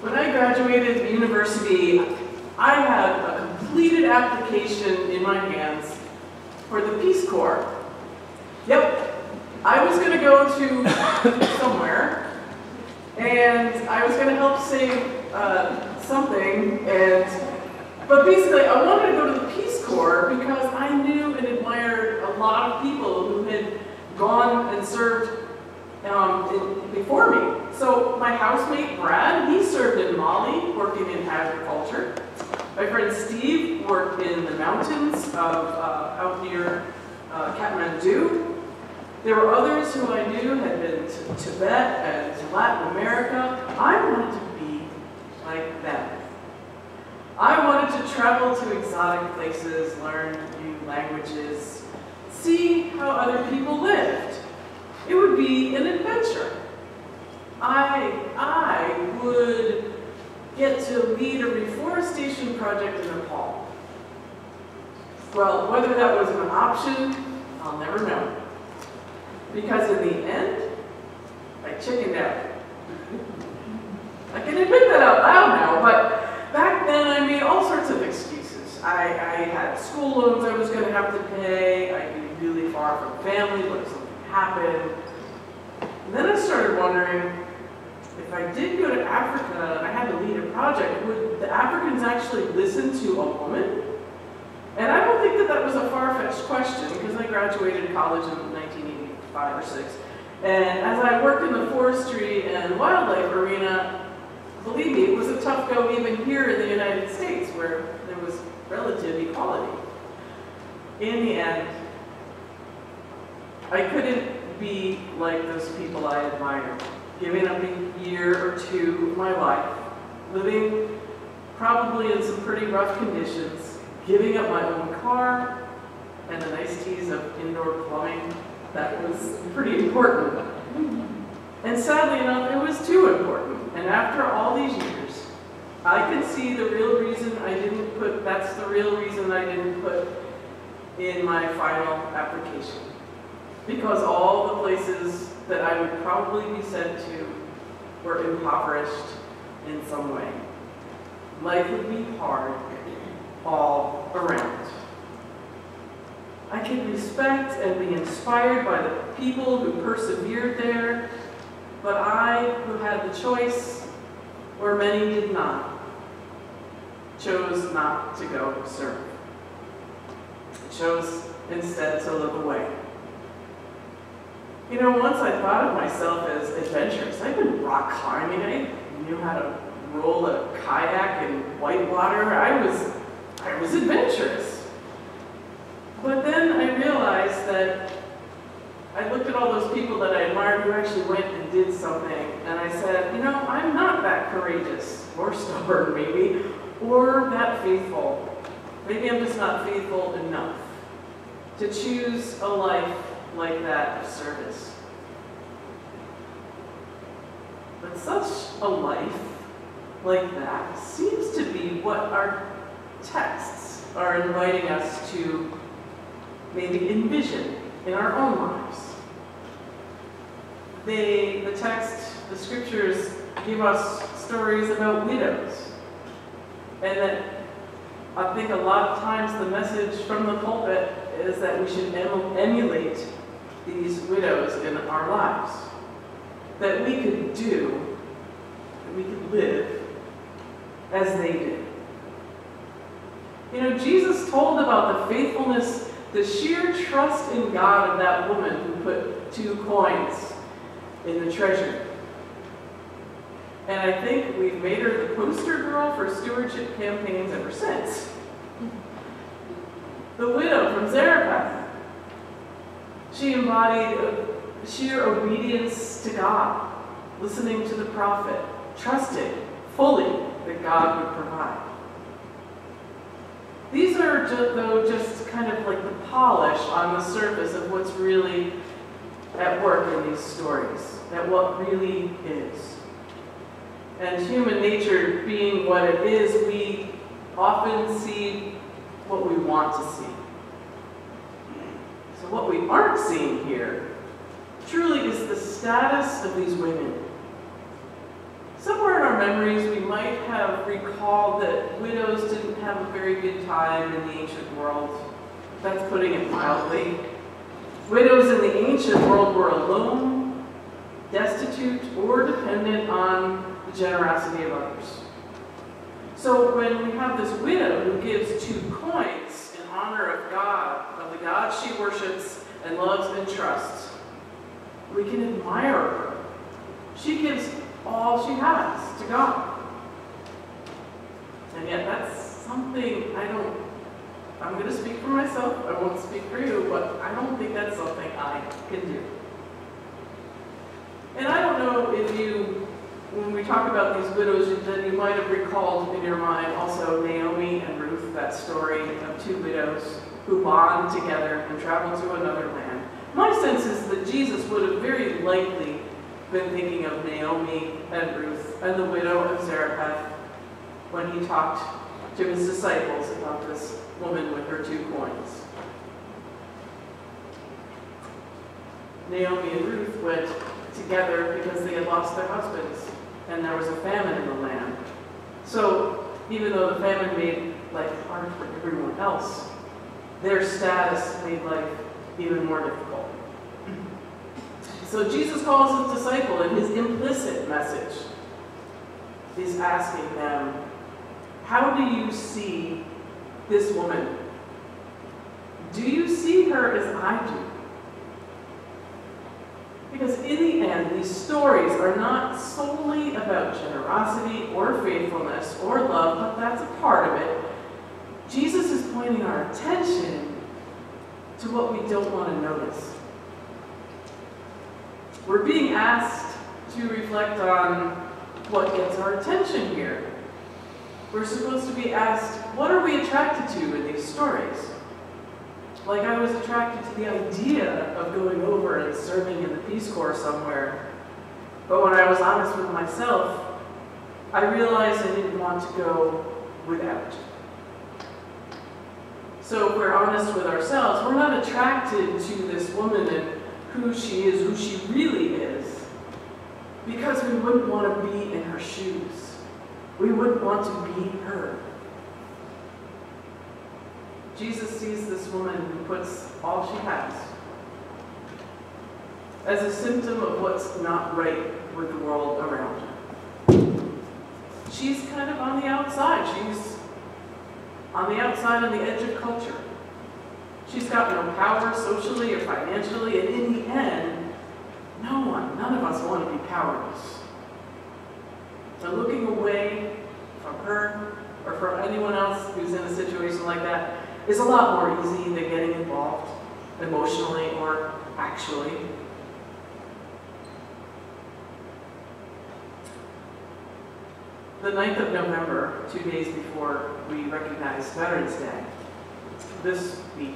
When I graduated university, I had a completed application in my hands for the Peace Corps. Yep, I was going to go to somewhere, and I was going to help save something, but basically I wanted to go to the Peace Corps because I knew and admired a lot of people who had gone and served before me. So my housemate Brad, he served in Mali, working in agriculture. My friend Steve worked in the mountains of out near Kathmandu. There were others who I knew had been to Tibet and to Latin America. I wanted to be like them. I wanted to travel to exotic places, learn new languages, see how other people lived. It would be an adventure. I would get to lead a reforestation project in Nepal. Well, whether that was an option, I'll never know. Because in the end, I chickened out. I can admit that out loud now, but back then I made all sorts of excuses. I had school loans I was going to have to pay, I'd be really far from family, what if something happened? And then I started wondering, if I did go to Africa and I had to lead a project, would the Africans actually listen to a woman? And I don't think that that was a far-fetched question, because I graduated college in 1985 or 6. And as I worked in the forestry and wildlife arena, believe me, it was a tough go even here in the United States, where there was relative equality. In the end, I couldn't be like those people I admired, giving up a year or two of my life, living probably in some pretty rough conditions, giving up my own car and the niceties of indoor plumbing. That was pretty important. And sadly enough, it was too important. And after all these years, I could see the real reason I didn't put, that's the real reason I didn't put in my final application. Because all the places that I would probably be sent to were impoverished in some way. Life would be hard all around. I could respect and be inspired by the people who persevered there, but I, who had the choice, where many did not, chose not to go serve. I chose instead to live away. You know, once I thought of myself as adventurous. I've been rock climbing, I knew how to roll a kayak in whitewater. I was adventurous. But then I realized that I looked at all those people that I admired who actually went and did something, and I said, you know, I'm not that courageous, or stubborn maybe, or that faithful. Maybe I'm just not faithful enough to choose a life like that of service. But such a life like that seems to be what our texts are inviting us to maybe envision in our own lives. The text, the scriptures give us stories about widows. And that I think a lot of times the message from the pulpit is that we should emulate these widows in our lives. That we could do, that we could live as they did. You know, Jesus told about the faithfulness, the sheer trust in God of that woman who put 2 coins in the treasury. And I think we've made her the poster girl for stewardship campaigns ever since. The widow from Zarephath. She embodied sheer obedience to God, listening to the prophet, trusting fully that God would provide. These are just kind of like the polish on the surface of what's really at work in these stories, that what really is. And human nature being what it is, we often see what we want to see. So what we aren't seeing here truly is the status of these women. somewhere in our memories we might have recalled that widows didn't have a very good time in the ancient world. That's putting it mildly. Widows in the ancient world were alone, destitute, or dependent on the generosity of others. So when we have this widow who gives 2 coins in honor of God, of the God she worships and loves and trusts, we can admire her. She gives all she has to God. And yet that's something I'm going to speak for myself, I won't speak for you, but I don't think that's something I can do. And I don't know if you, when we talk about these widows, then you might have recalled in your mind also Naomi and Ruth, that story of 2 widows who bond together and travel to another land. My sense is that Jesus would have very likely been thinking of Naomi and Ruth and the widow of Zarephath when he talked to his disciples about this woman with her 2 coins. Naomi and Ruth went together because they had lost their husbands and there was a famine in the land. So even though the famine made life hard for everyone else, their status made life even more difficult. So Jesus calls his disciple, and his implicit message is asking them, how do you see this woman? Do you see her as I do? Because in the end, these stories are not solely about generosity or faithfulness or love, but that's a part of it. Jesus is pointing our attention to what we don't want to notice. We're being asked to reflect on what gets our attention here. We're supposed to be asked, what are we attracted to in these stories? Like I was attracted to the idea of going over and serving in the Peace Corps somewhere. But when I was honest with myself, I realized I didn't want to go without. So if we're honest with ourselves, we're not attracted to this woman and who she is, who she really is, because we wouldn't want to be in her shoes. We wouldn't want to be her. Jesus sees this woman who puts all she has as a symptom of what's not right with the world around her. She's kind of on the outside. She's on the outside, on the edge of culture. She's got no power socially or financially, and in the end, none of us want to be powerless. So looking away from her or from anyone else who's in a situation like that is a lot more easy than getting involved emotionally or actually. The 9th of November, 2 days before we recognize Veterans Day, this week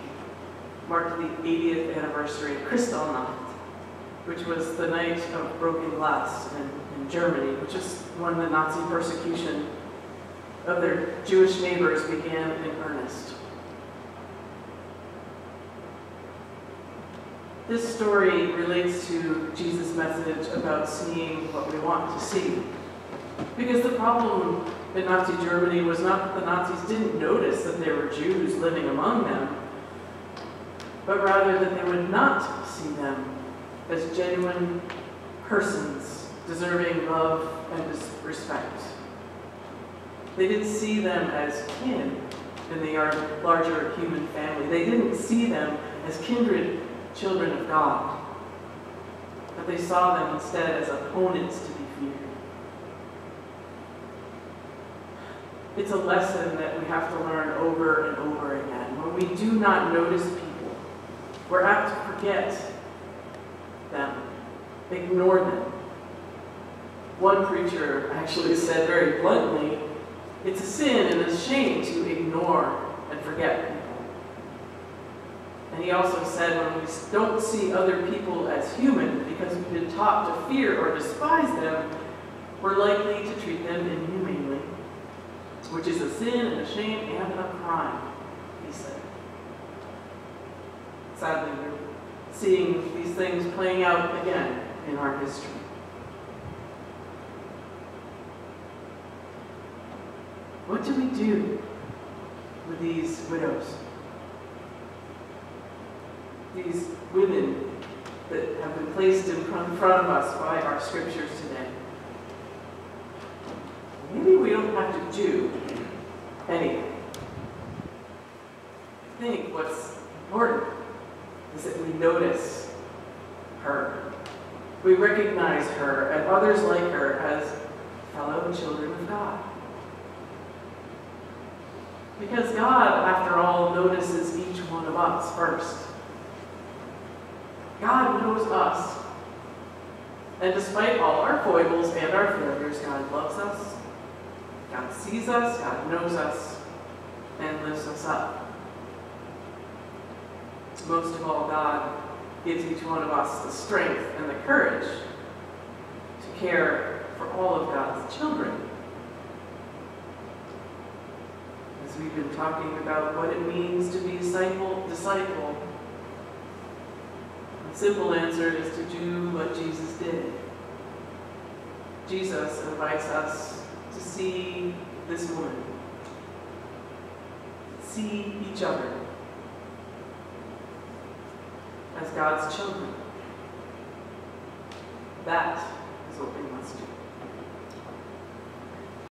marked the 80th anniversary of Kristallnacht, which was the night of broken glass in Germany, which is when the Nazi persecution of their Jewish neighbors began in earnest. This story relates to Jesus' message about seeing what we want to see. Because the problem in Nazi Germany was not that the Nazis didn't notice that there were Jews living among them, but rather that they would not see them as genuine persons deserving love and respect. They didn't see them as kin in the larger human family. They didn't see them as kindred children of God, but they saw them instead as opponents to be feared. It's a lesson that we have to learn over and over again. When we do not notice people, we're apt to forget them, ignore them. One preacher actually said very bluntly, it's a sin and a shame to ignore and forget people. And he also said when we don't see other people as human because we've been taught to fear or despise them, we're likely to treat them inhumanely, which is a sin and a shame and a crime, he said. Sadly, we're seeing these things playing out again in our history. What do we do with these widows? These women that have been placed in front of us by our scriptures today. Maybe we don't have to do anything. I think what's important is that we notice her. We recognize her and others like her as fellow children of God. Because God, after all, notices each one of us first. God knows us. And despite all our foibles and our failures, God loves us, God sees us, God knows us, and lifts us up. Most of all, God gives each one of us the strength and the courage to care for all of God's children. As we've been talking about what it means to be a disciple, the simple answer is to do what Jesus did. Jesus invites us to see this woman, see each other as God's children. That is what we must do.